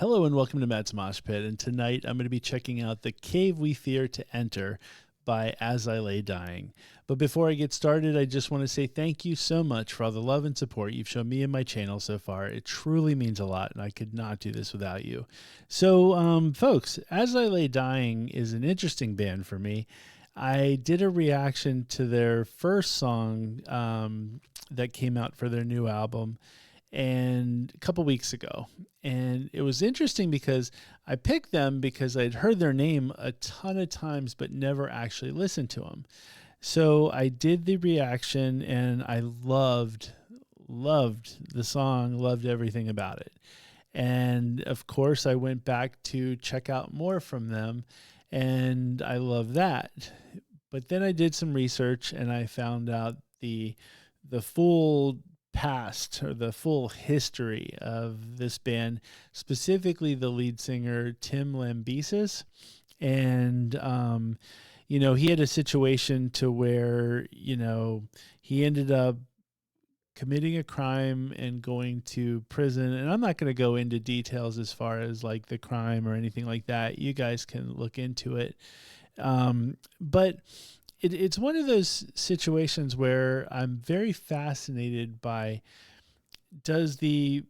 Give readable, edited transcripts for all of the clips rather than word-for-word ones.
Hello and welcome to Matt's Mosh Pit, and tonight I'm going to be checking out The Cave We Fear to Enter by As I Lay Dying. But before I get started, I just want to say thank you so much for all the love and support you've shown me and my channel so far. It truly means a lot, and I could not do this without you. So, folks, As I Lay Dying is an interesting band for me. I did a reaction to their first song that came out for their new album and a couple weeks ago. And it was interesting because I picked them because I'd heard their name a ton of times, but never actually listened to them. So I did the reaction and I loved the song, loved everything about it. And of course I went back to check out more from them and I love that. But then I did some research and I found out the full past or the full history of this band, specifically the lead singer Tim Lambesis. And he had a situation to where he ended up committing a crime and going to prison, and I'm not going to go into details as far as like the crime or anything like that. You guys can look into it. But it's one of those situations where I'm very fascinated by does the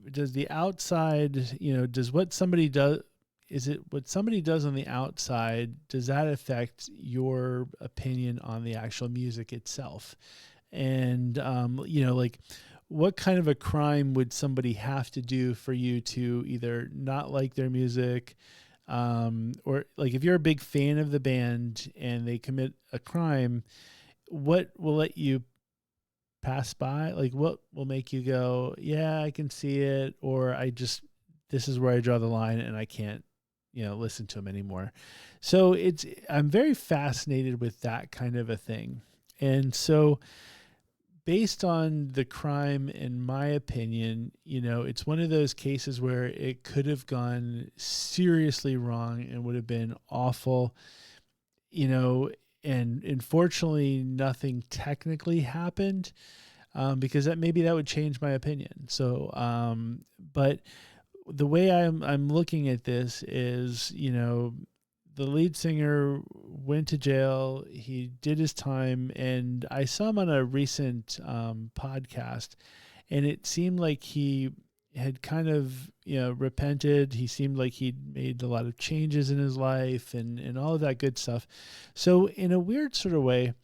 outside, does what somebody does, is it what somebody does on the outside, does that affect your opinion on the actual music itself? And, like what kind of a crime would somebody have to do for you to either not like their music, or like if you're a big fan of the band and they commit a crime, what will let you pass by? Like what will make you go, yeah, I can see it, or this is where I draw the line and I can't, listen to them anymore. So I'm very fascinated with that kind of a thing. And so based on the crime, in my opinion, it's one of those cases where it could have gone seriously wrong and would have been awful, and unfortunately nothing technically happened, because maybe that would change my opinion. So, but the way I'm looking at this is, the lead singer went to jail. He did his time, and I saw him on a recent podcast, and it seemed like he had kind of repented. He seemed like he'd made a lot of changes in his life and all of that good stuff. So in a weird sort of way,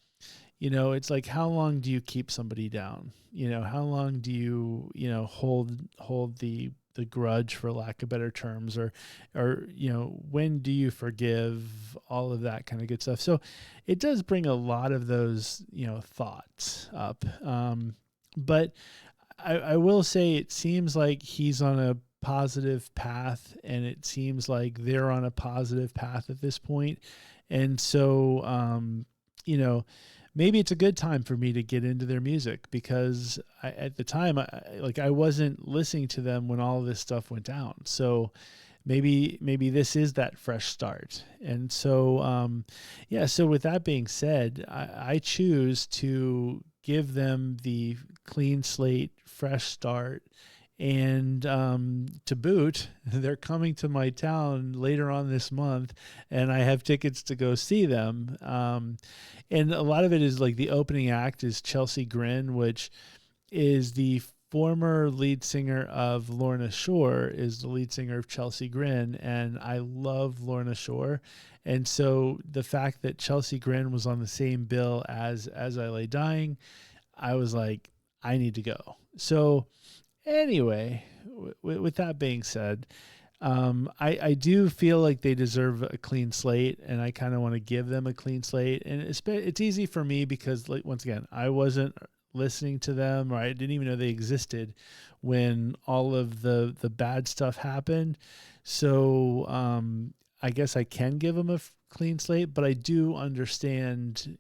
it's like, how long do you keep somebody down? How long do you hold the grudge, for lack of better terms, or when do you forgive, all of that kind of good stuff. So it does bring a lot of those thoughts up, but I will say it seems like he's on a positive path, and it seems like they're on a positive path at this point. And so maybe it's a good time for me to get into their music, because at the time, I wasn't listening to them when all of this stuff went down. So maybe this is that fresh start. And so, so with that being said, I choose to give them the clean slate, fresh start. And to boot, they're coming to my town later on this month, and I have tickets to go see them. And a lot of it is like the opening act is Chelsea Grin, which is the former lead singer of Lorna Shore, is the lead singer of Chelsea Grin, and I love Lorna Shore. And so the fact that Chelsea Grin was on the same bill as I Lay Dying, I was like, I need to go. So anyway, with that being said, I do feel like they deserve a clean slate, and I kind of want to give them a clean slate. And it's easy for me because, like, once again, I wasn't listening to them, or I didn't even know they existed when all of the bad stuff happened. So I guess I can give them a clean slate, but I do understand,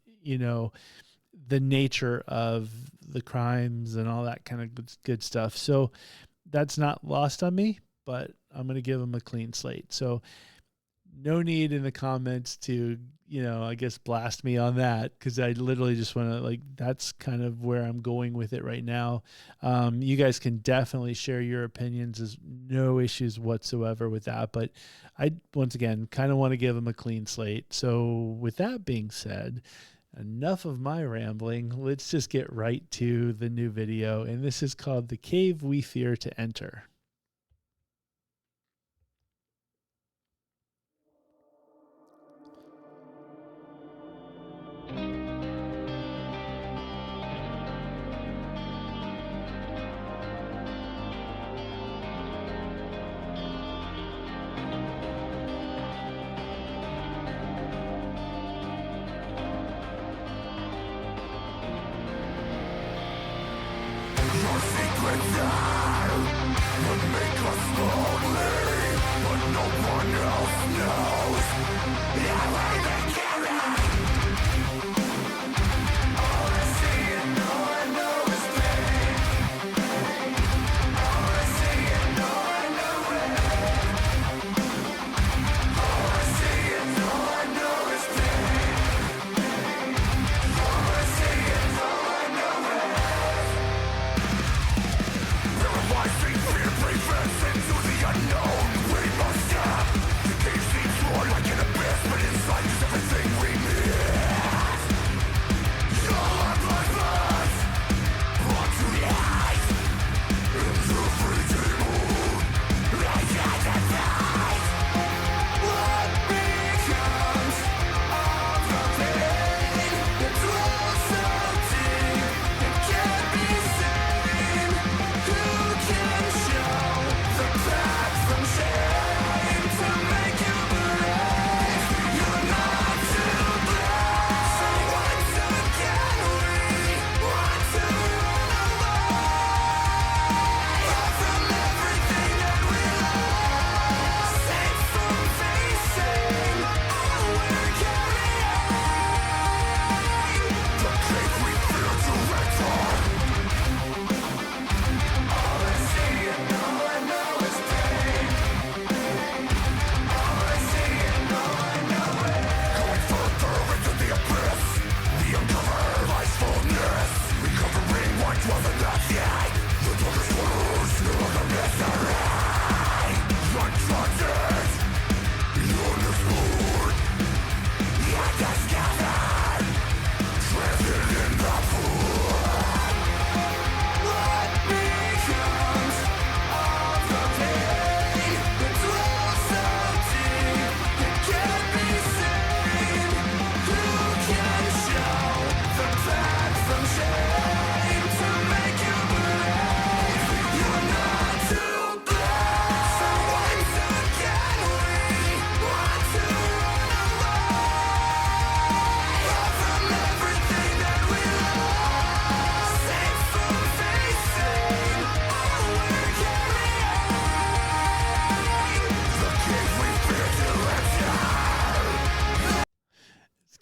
the nature of the crimes and all that kind of good stuff. So that's not lost on me, but I'm going to give them a clean slate. So no need in the comments to, I guess blast me on that, because I literally just want to, like, that's kind of where I'm going with it right now. You guys can definitely share your opinions. There's no issues whatsoever with that. But I, once again, kind of want to give them a clean slate. So with that being said, enough of my rambling. Let's just get right to the new video. And this is called The Cave We Fear to Enter.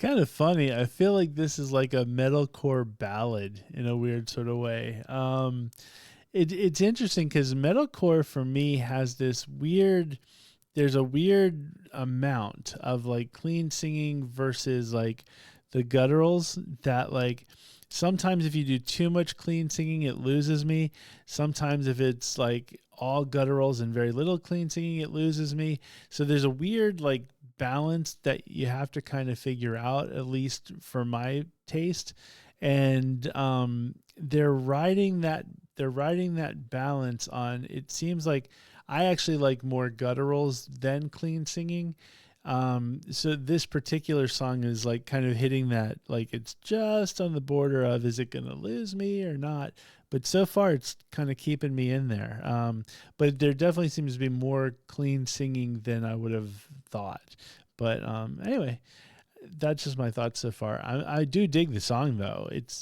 Kind of funny. I feel like this is like a metalcore ballad in a weird sort of way. It's interesting because metalcore for me has this weird. There's a weird amount of like clean singing versus like the gutturals that, like, sometimes if you do too much clean singing, it loses me. Sometimes if it's like all gutturals and very little clean singing, it loses me. So there's a weird like balance that you have to kind of figure out, at least for my taste. And they're riding that balance on, it seems like I actually like more gutturals than clean singing. So this particular song is like kind of hitting that, like, it's just on the border of, is it going to lose me or not? But so far it's kind of keeping me in there. But there definitely seems to be more clean singing than I would have thought. But anyway, that's just my thoughts so far. I do dig the song though. It's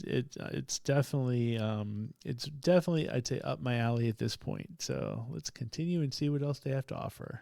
definitely I'd say up my alley at this point. So let's continue and see what else they have to offer.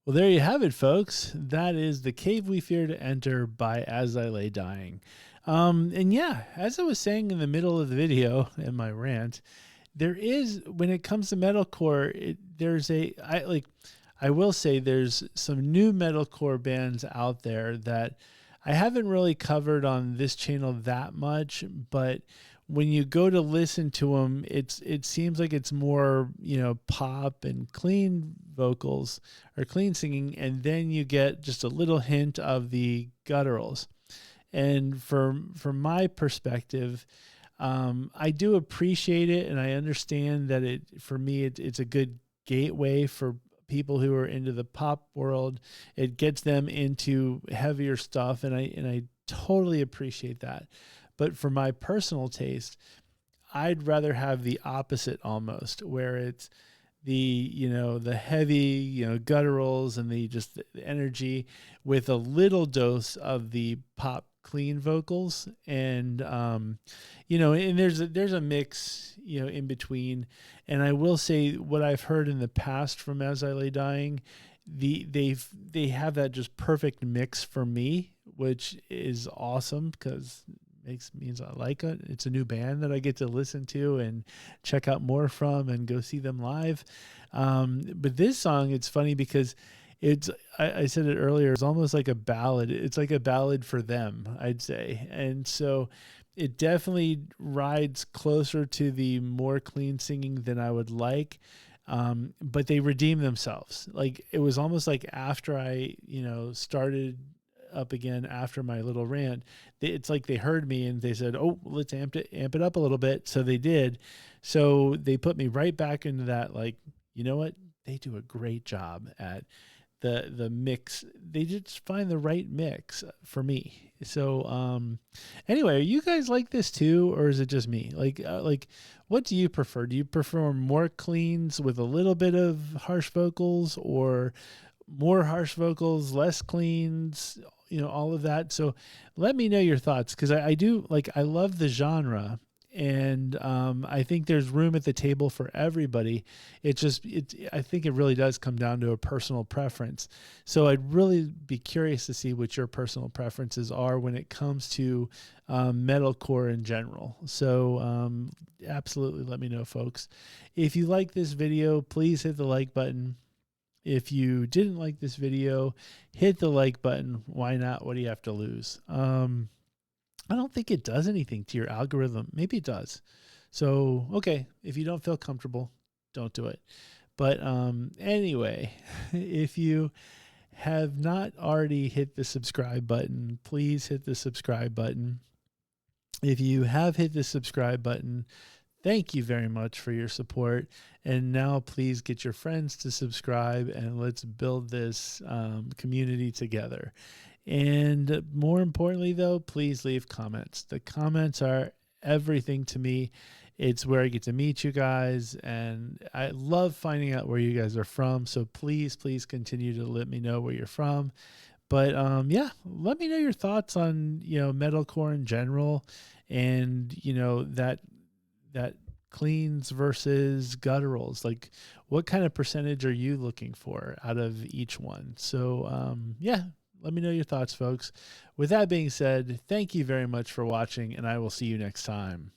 Well, there you have it, folks. That is The Cave We Fear to Enter by As I Lay Dying. And yeah, as I was saying in the middle of the video in my rant, there is, when it comes to metalcore, I will say there's some new metalcore bands out there that I haven't really covered on this channel that much, but when you go to listen to them, it seems like it's more, pop and clean vocals or clean singing, and then you get just a little hint of the gutturals. And from my perspective, I do appreciate it, and I understand that for me it's a good gateway for people who are into the pop world. It gets them into heavier stuff, and I totally appreciate that. But for my personal taste, I'd rather have the opposite almost, where it's the heavy, gutturals and the energy with a little dose of the pop clean vocals. And and there's a mix, in between. And I will say, what I've heard in the past from As I Lay Dying, they have that just perfect mix for me, which is awesome because means I like it. It's a new band that I get to listen to and check out more from and go see them live. But this song, it's funny because I said it earlier, it's almost like a ballad. It's like a ballad for them, I'd say. And so it definitely rides closer to the more clean singing than I would like. But they redeem themselves. Like, it was almost like after I, started up again after my little rant, it's like they heard me and they said, "Oh, let's amp it up a little bit." So they did. So they put me right back into that. Like, you know what? They do a great job at the mix. They just find the right mix for me. So anyway, are you guys like this too, or is it just me? Like, what do you prefer? Do you prefer more cleans with a little bit of harsh vocals, or more harsh vocals, less cleans, all of that? So let me know your thoughts, because I do, like, I love the genre, and I think there's room at the table for everybody. I think it really does come down to a personal preference. So I'd really be curious to see what your personal preferences are when it comes to metalcore in general. So absolutely let me know, folks. If you like this video, please hit the like button. If you didn't like this video, hit the like button. Why not? What do you have to lose? I don't think it does anything to your algorithm. Maybe it does. So, okay, if you don't feel comfortable, don't do it. But anyway, if you have not already hit the subscribe button, please hit the subscribe button. If you have hit the subscribe button, thank you very much for your support. And now please get your friends to subscribe, and let's build this community together. And more importantly, though, please leave comments. The comments are everything to me. It's where I get to meet you guys, and I love finding out where you guys are from. So please continue to let me know where you're from. But yeah, let me know your thoughts on metalcore in general, and that cleans versus gutturals. Like, what kind of percentage are you looking for out of each one? So yeah, let me know your thoughts, folks. With that being said, thank you very much for watching, and I will see you next time.